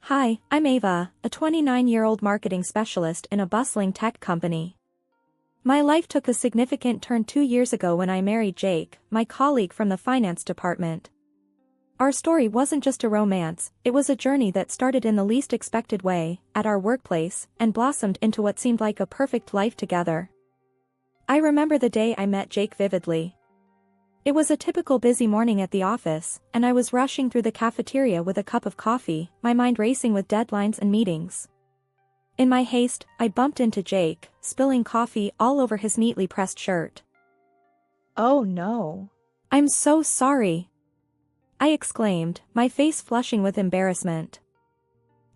Hi, I'm Ava, a 29-year-old marketing specialist in a bustling tech company. My life took a significant turn 2 years ago when I married Jake, my colleague from the finance department. Our story wasn't just a romance, it was a journey that started in the least expected way, at our workplace, and blossomed into what seemed like a perfect life together. I remember the day I met Jake vividly. It was a typical busy morning at the office, and I was rushing through the cafeteria with a cup of coffee, my mind racing with deadlines and meetings. In my haste, I bumped into Jake, spilling coffee all over his neatly pressed shirt. "Oh no. "I'm so sorry," I exclaimed, my face flushing with embarrassment.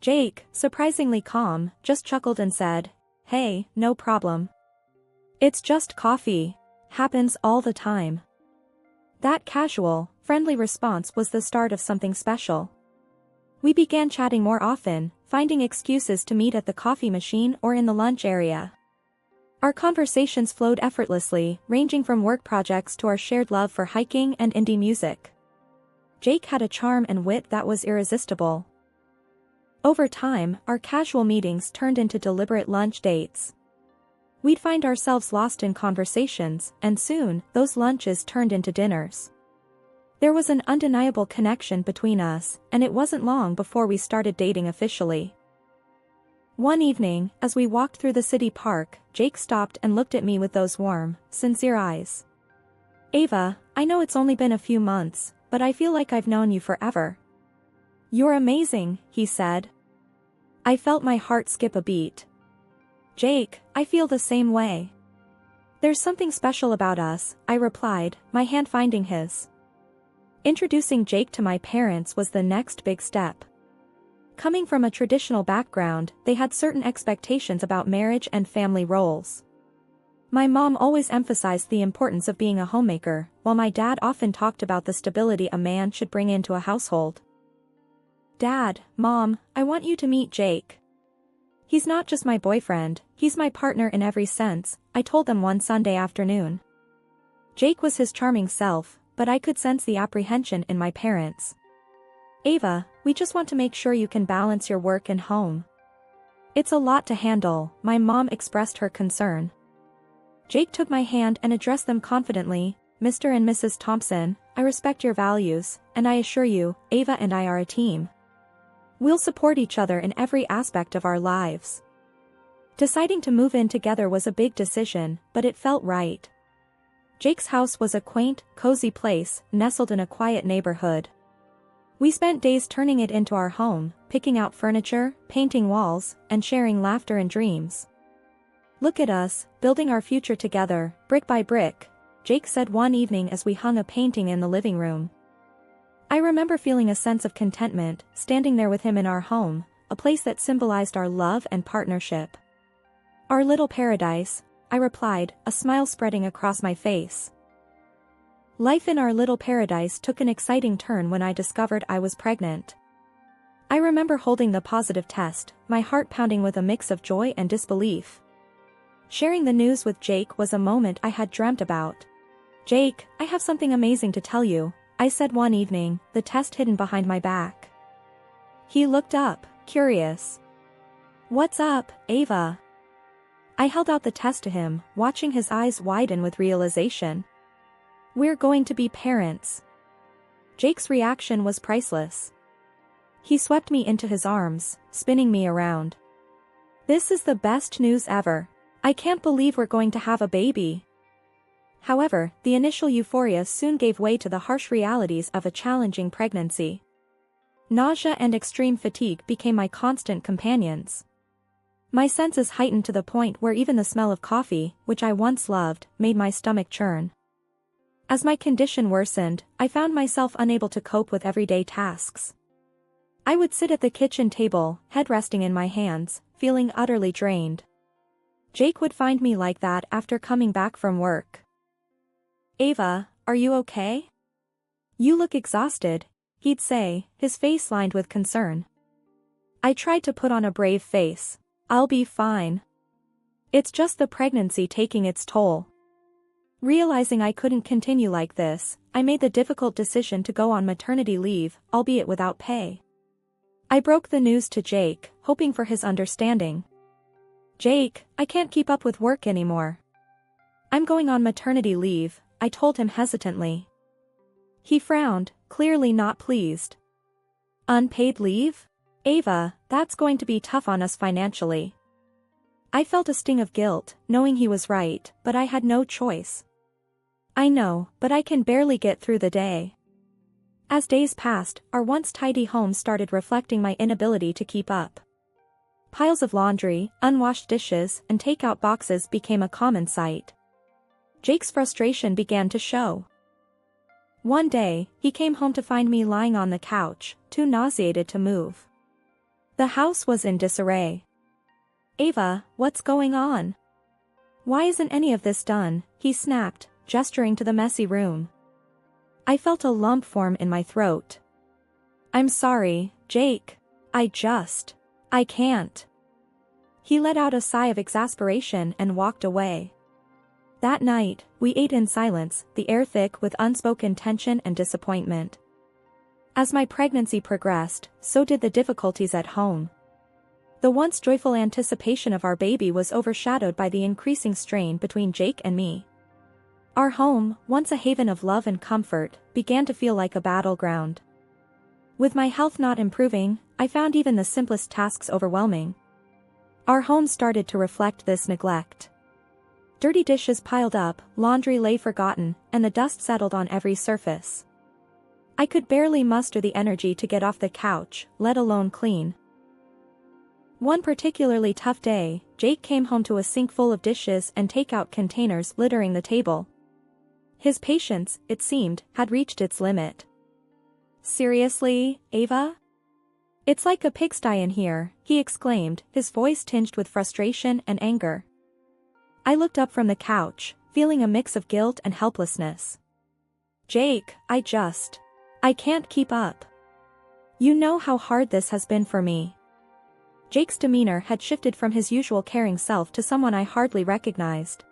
Jake, surprisingly calm, just chuckled and said, "Hey, no problem. It's just coffee. Happens all the time." That casual, friendly response was the start of something special. We began chatting more often, finding excuses to meet at the coffee machine or in the lunch area. Our conversations flowed effortlessly, ranging from work projects to our shared love for hiking and indie music. Jake had a charm and wit that was irresistible. Over time, our casual meetings turned into deliberate lunch dates. We'd find ourselves lost in conversations, and soon, those lunches turned into dinners. There was an undeniable connection between us, and it wasn't long before we started dating officially. One evening, as we walked through the city park, Jake stopped and looked at me with those warm, sincere eyes. "Ava, I know it's only been a few months, but I feel like I've known you forever." "You're amazing," he said. I felt my heart skip a beat. "Jake, I feel the same way." "There's something special about us," I replied, my hand finding his. Introducing Jake to my parents was the next big step. Coming from a traditional background, they had certain expectations about marriage and family roles. My mom always emphasized the importance of being a homemaker, while my dad often talked about the stability a man should bring into a household. "Dad, Mom, I want you to meet Jake. He's not just my boyfriend, he's my partner in every sense," I told them one Sunday afternoon. Jake was his charming self, but I could sense the apprehension in my parents. "Ava, we just want to make sure you can balance your work and home. It's a lot to handle," my mom expressed her concern. Jake took my hand and addressed them confidently, "Mr. and Mrs. Thompson, I respect your values, and I assure you, Ava and I are a team. We'll support each other in every aspect of our lives." Deciding to move in together was a big decision, but it felt right. Jake's house was a quaint, cozy place, nestled in a quiet neighborhood. We spent days turning it into our home, picking out furniture, painting walls, and sharing laughter and dreams. "Look at us, building our future together, brick by brick," Jake said one evening as we hung a painting in the living room. I remember feeling a sense of contentment, standing there with him in our home, a place that symbolized our love and partnership. "Our little paradise," I replied, a smile spreading across my face. Life in our little paradise took an exciting turn when I discovered I was pregnant. I remember holding the positive test, my heart pounding with a mix of joy and disbelief. Sharing the news with Jake was a moment I had dreamt about. "Jake, I have something amazing to tell you," I said one evening, the test hidden behind my back. He looked up, curious. "What's up, Ava?" I held out the test to him, watching his eyes widen with realization. "We're going to be parents." Jake's reaction was priceless. He swept me into his arms, spinning me around. "This is the best news ever. I can't believe we're going to have a baby." However, the initial euphoria soon gave way to the harsh realities of a challenging pregnancy. Nausea and extreme fatigue became my constant companions. My senses heightened to the point where even the smell of coffee, which I once loved, made my stomach churn. As my condition worsened, I found myself unable to cope with everyday tasks. I would sit at the kitchen table, head resting in my hands, feeling utterly drained. Jake would find me like that after coming back from work. "Ava, are you okay? You look exhausted," he'd say, his face lined with concern. I tried to put on a brave face. "I'll be fine. It's just the pregnancy taking its toll." Realizing I couldn't continue like this, I made the difficult decision to go on maternity leave, albeit without pay. I broke the news to Jake, hoping for his understanding. Jake, I can't keep up with work anymore. I'm going on maternity leave, I told him hesitantly. He frowned, clearly not pleased. Unpaid leave? Ava, that's going to be tough on us financially. I felt a sting of guilt, knowing he was right, but I had no choice. I know, but I can barely get through the day. As days passed, our once tidy home started reflecting my inability to keep up. Piles of laundry, unwashed dishes, and takeout boxes became a common sight. Jake's frustration began to show. One day, he came home to find me lying on the couch, too nauseated to move. The house was in disarray. Ava, what's going on? Why isn't any of this done? He snapped, gesturing to the messy room. I felt a lump form in my throat. I'm sorry, Jake. I can't. He let out a sigh of exasperation and walked away. That night, we ate in silence, the air thick with unspoken tension and disappointment. As my pregnancy progressed, so did the difficulties at home. The once joyful anticipation of our baby was overshadowed by the increasing strain between Jake and me. Our home, once a haven of love and comfort, began to feel like a battleground. With my health not improving, I found even the simplest tasks overwhelming. Our home started to reflect this neglect. Dirty dishes piled up, laundry lay forgotten, and the dust settled on every surface. I could barely muster the energy to get off the couch, let alone clean. One particularly tough day, Jake came home to a sink full of dishes and takeout containers littering the table. His patience, it seemed, had reached its limit. Seriously, Ava? It's like a pigsty in here, he exclaimed, his voice tinged with frustration and anger. I looked up from the couch, feeling a mix of guilt and helplessness. Jake, I can't keep up. You know how hard this has been for me. Jake's demeanor had shifted from his usual caring self to someone I hardly recognized.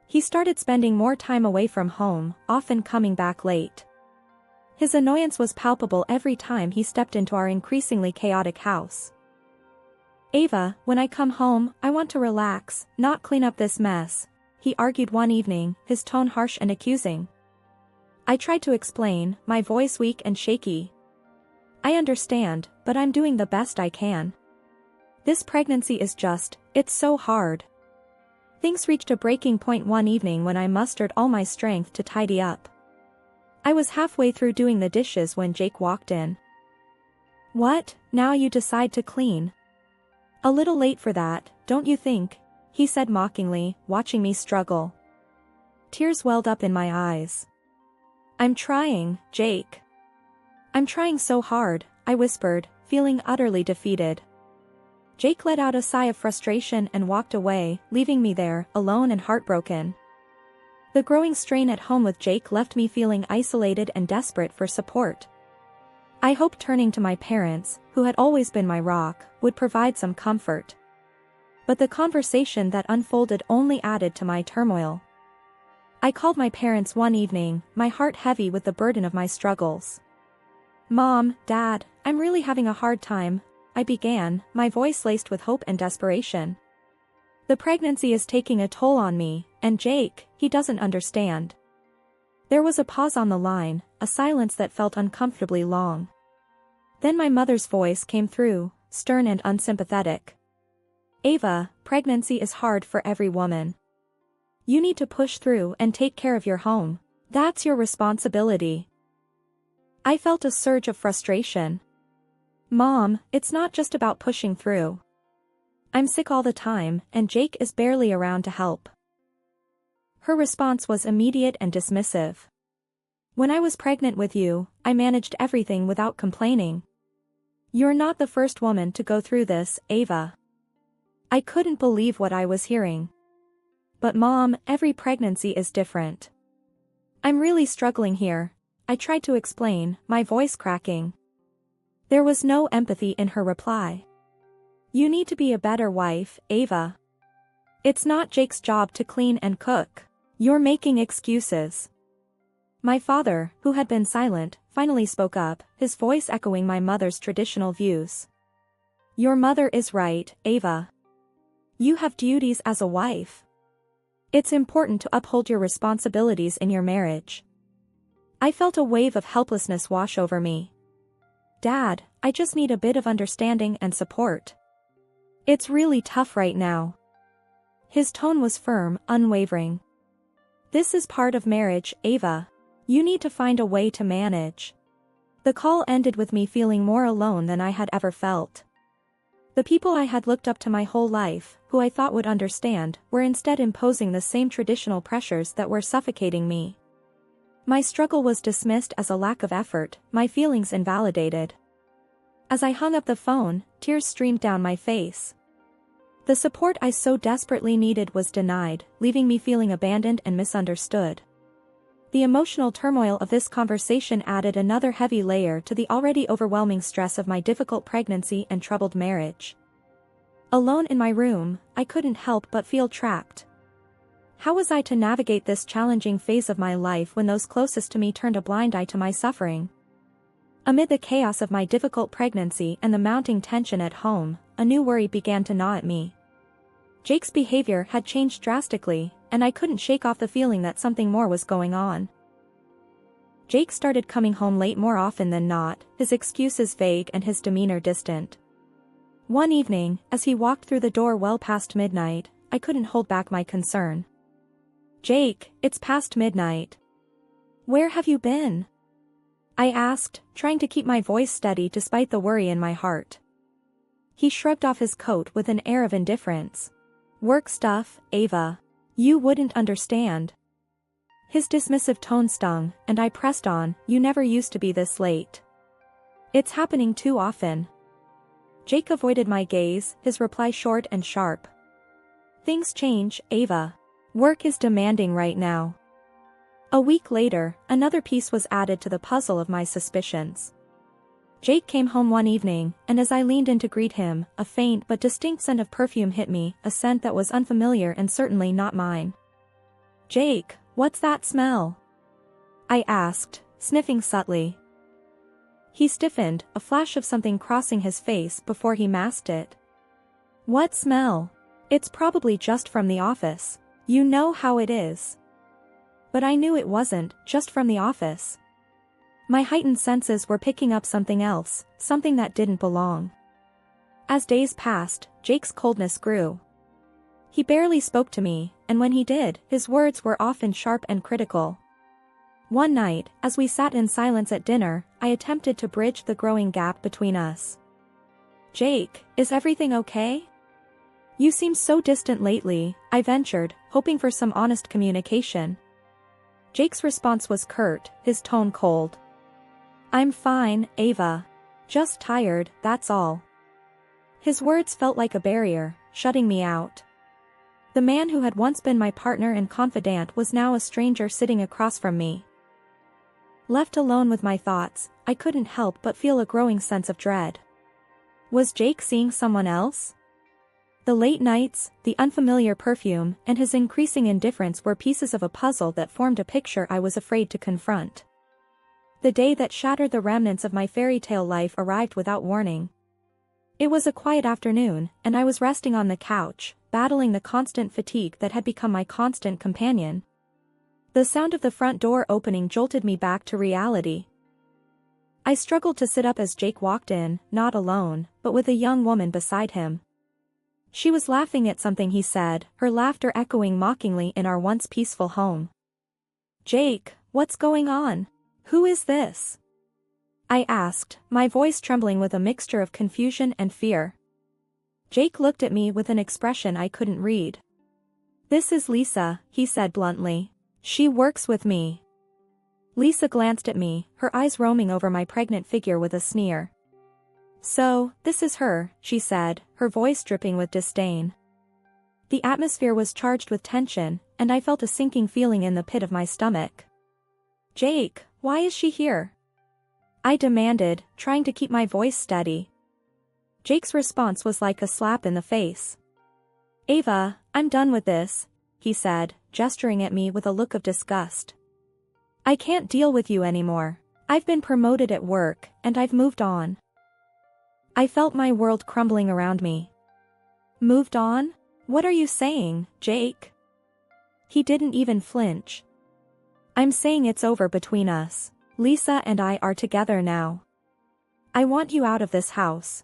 He started spending more time away from home, often coming back late. His annoyance was palpable every time he stepped into our increasingly chaotic house. Ava, when I come home, I want to relax, not clean up this mess, he argued one evening, his tone harsh and accusing. I tried to explain, my voice weak and shaky. I understand, but I'm doing the best I can. This pregnancy is it's so hard. Things reached a breaking point one evening when I mustered all my strength to tidy up. I was halfway through doing the dishes when Jake walked in. What, now you decide to clean? A little late for that, don't you think? He said mockingly, watching me struggle. Tears welled up in my eyes. I'm trying, Jake. I'm trying so hard, I whispered, feeling utterly defeated. Jake let out a sigh of frustration and walked away, leaving me there, alone and heartbroken. The growing strain at home with Jake left me feeling isolated and desperate for support. I hoped turning to my parents, who had always been my rock, would provide some comfort. But the conversation that unfolded only added to my turmoil. I called my parents one evening, my heart heavy with the burden of my struggles. Mom, Dad, I'm really having a hard time, I began, my voice laced with hope and desperation. The pregnancy is taking a toll on me, and Jake, he doesn't understand. There was a pause on the line, a silence that felt uncomfortably long. Then my mother's voice came through, stern and unsympathetic. Ava, pregnancy is hard for every woman. You need to push through and take care of your home. That's your responsibility. I felt a surge of frustration. Mom, it's not just about pushing through. I'm sick all the time, and Jake is barely around to help. Her response was immediate and dismissive. When I was pregnant with you, I managed everything without complaining. You're not the first woman to go through this, Ava. I couldn't believe what I was hearing. But Mom, every pregnancy is different. I'm really struggling here, I tried to explain, my voice cracking. There was no empathy in her reply. You need to be a better wife, Ava. It's not Jake's job to clean and cook. You're making excuses. My father, who had been silent, finally spoke up, his voice echoing my mother's traditional views. Your mother is right, Ava. You have duties as a wife. It's important to uphold your responsibilities in your marriage. I felt a wave of helplessness wash over me. Dad, I just need a bit of understanding and support. It's really tough right now. His tone was firm, unwavering. This is part of marriage, Ava. You need to find a way to manage. The call ended with me feeling more alone than I had ever felt. The people I had looked up to my whole life, who I thought would understand, were instead imposing the same traditional pressures that were suffocating me. My struggle was dismissed as a lack of effort, my feelings invalidated. As I hung up the phone, tears streamed down my face. The support I so desperately needed was denied, leaving me feeling abandoned and misunderstood. The emotional turmoil of this conversation added another heavy layer to the already overwhelming stress of my difficult pregnancy and troubled marriage. Alone in my room, I couldn't help but feel trapped. How was I to navigate this challenging phase of my life when those closest to me turned a blind eye to my suffering? Amid the chaos of my difficult pregnancy and the mounting tension at home, a new worry began to gnaw at me. Jake's behavior had changed drastically, and I couldn't shake off the feeling that something more was going on. Jake started coming home late more often than not, his excuses vague and his demeanor distant. One evening, as he walked through the door well past midnight, I couldn't hold back my concern. Jake, it's past midnight. Where have you been? I asked, trying to keep my voice steady despite the worry in my heart. He shrugged off his coat with an air of indifference. Work stuff, Ava. You wouldn't understand. His dismissive tone stung, and I pressed on, you never used to be this late. It's happening too often. Jake avoided my gaze, his reply short and sharp. Things change, Ava. Work is demanding right now. A week later, another piece was added to the puzzle of my suspicions. Jake came home one evening, and as I leaned in to greet him, a faint but distinct scent of perfume hit me, a scent that was unfamiliar and certainly not mine. Jake, what's that smell? I asked, sniffing subtly. He stiffened, a flash of something crossing his face before he masked it. What smell? It's probably just from the office. You know how it is. But I knew it wasn't just from the office. My heightened senses were picking up something else, something that didn't belong. As days passed, Jake's coldness grew. He barely spoke to me, and when he did, his words were often sharp and critical. One night, as we sat in silence at dinner, I attempted to bridge the growing gap between us. Jake, is everything okay? You seem so distant lately, I ventured, hoping for some honest communication. Jake's response was curt, his tone cold. I'm fine, Ava. Just tired, that's all. His words felt like a barrier, shutting me out. The man who had once been my partner and confidant was now a stranger sitting across from me. Left alone with my thoughts, I couldn't help but feel a growing sense of dread. Was Jake seeing someone else? The late nights, the unfamiliar perfume, and his increasing indifference were pieces of a puzzle that formed a picture I was afraid to confront. The day that shattered the remnants of my fairy tale life arrived without warning. It was a quiet afternoon, and I was resting on the couch, battling the constant fatigue that had become my constant companion. The sound of the front door opening jolted me back to reality. I struggled to sit up as Jake walked in, not alone, but with a young woman beside him. She was laughing at something he said, her laughter echoing mockingly in our once peaceful home. Jake, what's going on? Who is this? I asked, my voice trembling with a mixture of confusion and fear. Jake looked at me with an expression I couldn't read. This is Lisa, he said bluntly. She works with me. Lisa glanced at me, her eyes roaming over my pregnant figure with a sneer. So, this is her, she said, her voice dripping with disdain. The atmosphere was charged with tension, and I felt a sinking feeling in the pit of my stomach. Jake, why is she here? I demanded, trying to keep my voice steady. Jake's response was like a slap in the face. Ava, I'm done with this, he said, gesturing at me with a look of disgust. I can't deal with you anymore. I've been promoted at work, and I've moved on. I felt my world crumbling around me. Moved on? What are you saying, Jake? He didn't even flinch. I'm saying it's over between us. Lisa and I are together now. I want you out of this house.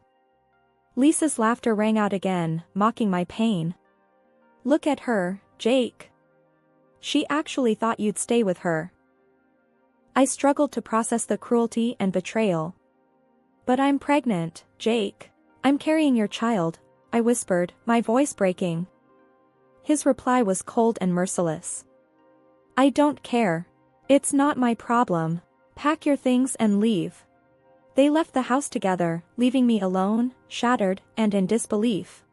Lisa's laughter rang out again, mocking my pain. Look at her, Jake. She actually thought you'd stay with her. I struggled to process the cruelty and betrayal. But I'm pregnant, Jake. I'm carrying your child, I whispered, my voice breaking. His reply was cold and merciless. I don't care. It's not my problem. Pack your things and leave. They left the house together, leaving me alone, shattered, and in disbelief.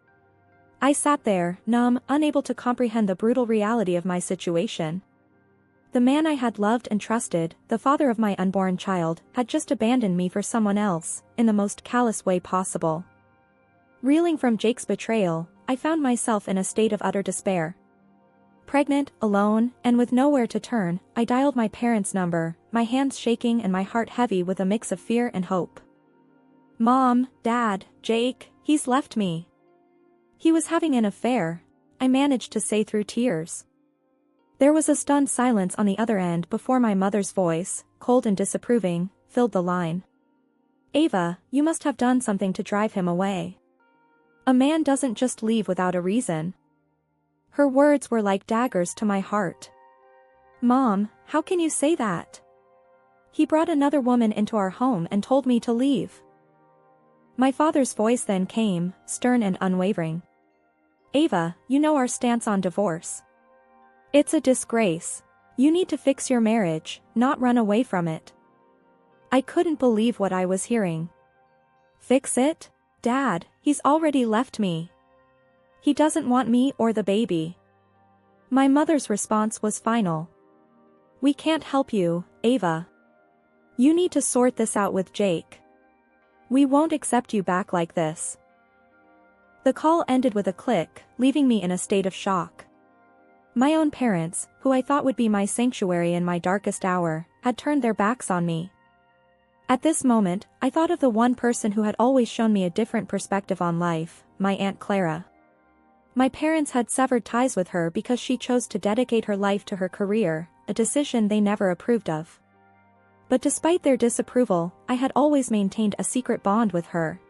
I sat there, numb, unable to comprehend the brutal reality of my situation. The man I had loved and trusted, the father of my unborn child, had just abandoned me for someone else, in the most callous way possible. Reeling from Jake's betrayal, I found myself in a state of utter despair. Pregnant, alone, and with nowhere to turn, I dialed my parents' number, my hands shaking and my heart heavy with a mix of fear and hope. Mom, Dad, Jake, he's left me. He was having an affair, I managed to say through tears. There was a stunned silence on the other end before my mother's voice, cold and disapproving, filled the line. Ava, you must have done something to drive him away. A man doesn't just leave without a reason. Her words were like daggers to my heart. Mom, how can you say that? He brought another woman into our home and told me to leave. My father's voice then came, stern and unwavering. Ava, you know our stance on divorce. It's a disgrace. You need to fix your marriage, not run away from it. I couldn't believe what I was hearing. Fix it? Dad, he's already left me. He doesn't want me or the baby. My mother's response was final. We can't help you, Ava. You need to sort this out with Jake. We won't accept you back like this. The call ended with a click, leaving me in a state of shock. My own parents, who I thought would be my sanctuary in my darkest hour, had turned their backs on me. At this moment, I thought of the one person who had always shown me a different perspective on life, my Aunt Clara. My parents had severed ties with her because she chose to dedicate her life to her career, a decision they never approved of. But despite their disapproval, I had always maintained a secret bond with her.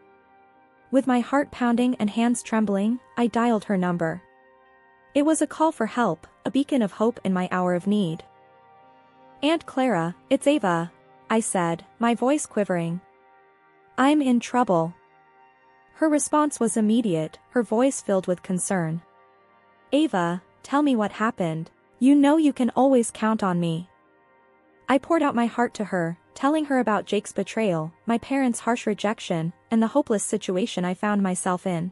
With my heart pounding and hands trembling, I dialed her number. It was a call for help, a beacon of hope in my hour of need. Aunt Clara, it's Ava, I said, my voice quivering. I'm in trouble. Her response was immediate, her voice filled with concern. Ava, tell me what happened. You know you can always count on me. I poured out my heart to her, telling her about Jake's betrayal, my parents' harsh rejection, and the hopeless situation I found myself in.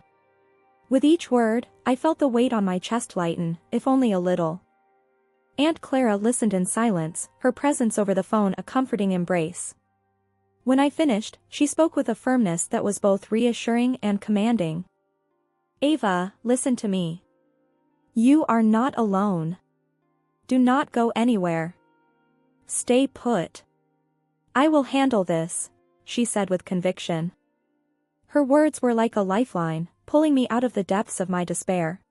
With each word, I felt the weight on my chest lighten, if only a little. Aunt Clara listened in silence, her presence over the phone a comforting embrace. When I finished, she spoke with a firmness that was both reassuring and commanding. Ava, listen to me. You are not alone. Do not go anywhere. Stay put. I will handle this, she said with conviction. Her words were like a lifeline, pulling me out of the depths of my despair.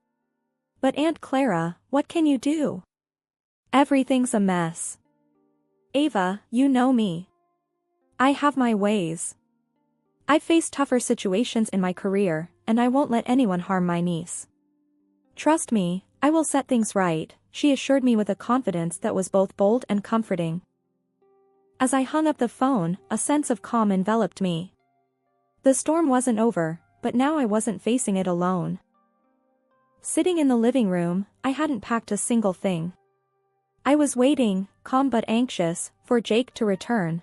But Aunt Clara, what can you do? Everything's a mess. Ava, you know me. I have my ways. I've faced tougher situations in my career, and I won't let anyone harm my niece. Trust me, I will set things right, she assured me with a confidence that was both bold and comforting. As I hung up the phone, a sense of calm enveloped me. The storm wasn't over, but now I wasn't facing it alone. Sitting in the living room, I hadn't packed a single thing. I was waiting, calm but anxious, for Jake to return.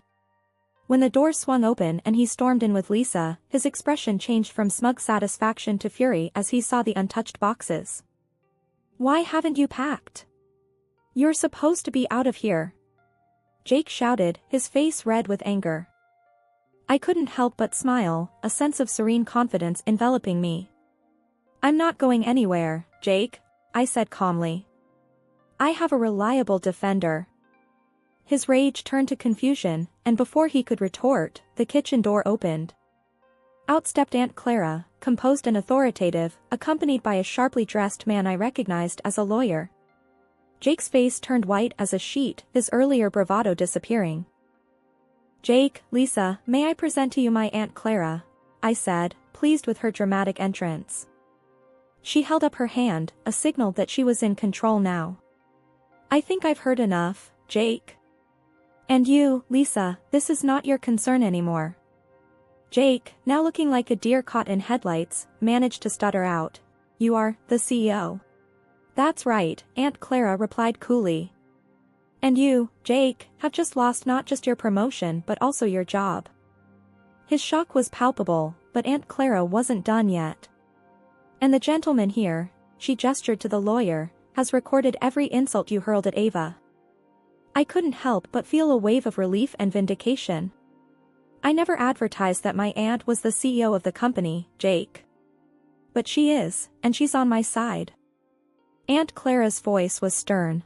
When the door swung open and he stormed in with Lisa, his expression changed from smug satisfaction to fury as he saw the untouched boxes. Why haven't you packed? You're supposed to be out of here. Jake shouted, his face red with anger. I couldn't help but smile, a sense of serene confidence enveloping me. I'm not going anywhere, Jake, I said calmly. I have a reliable defender. His rage turned to confusion, and before he could retort, the kitchen door opened. Out stepped Aunt Clara, composed and authoritative, accompanied by a sharply dressed man I recognized as a lawyer. Jake's face turned white as a sheet, his earlier bravado disappearing. "Jake, Lisa, may I present to you my Aunt Clara?" I said, pleased with her dramatic entrance. She held up her hand, a signal that she was in control now. "I think I've heard enough, Jake. And you, Lisa, this is not your concern anymore." Jake, now looking like a deer caught in headlights, managed to stutter out, "You are the CEO." "That's right," Aunt Clara replied coolly. "And you, Jake, have just lost not just your promotion but also your job." His shock was palpable, but Aunt Clara wasn't done yet. "And the gentleman here," she gestured to the lawyer, "has recorded every insult you hurled at Ava." I couldn't help but feel a wave of relief and vindication. I never advertised that my aunt was the CEO of the company, Jake. But she is, and she's on my side. Aunt Clara's voice was stern.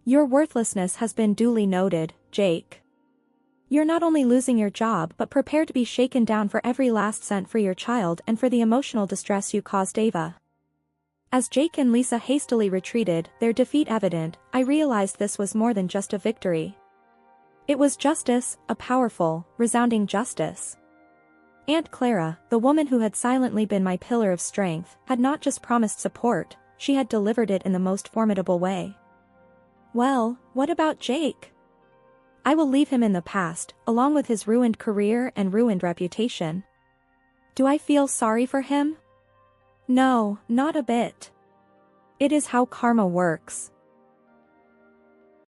"Your worthlessness has been duly noted, Jake. You're not only losing your job but prepared to be shaken down for every last cent for your child and for the emotional distress you caused Ava." As Jake and Lisa hastily retreated, their defeat evident, I realized this was more than just a victory. It was justice, a powerful, resounding justice. Aunt Clara, the woman who had silently been my pillar of strength, had not just promised support, she had delivered it in the most formidable way. Well, what about Jake? I will leave him in the past, along with his ruined career and ruined reputation. Do I feel sorry for him? No, not a bit. It is how karma works.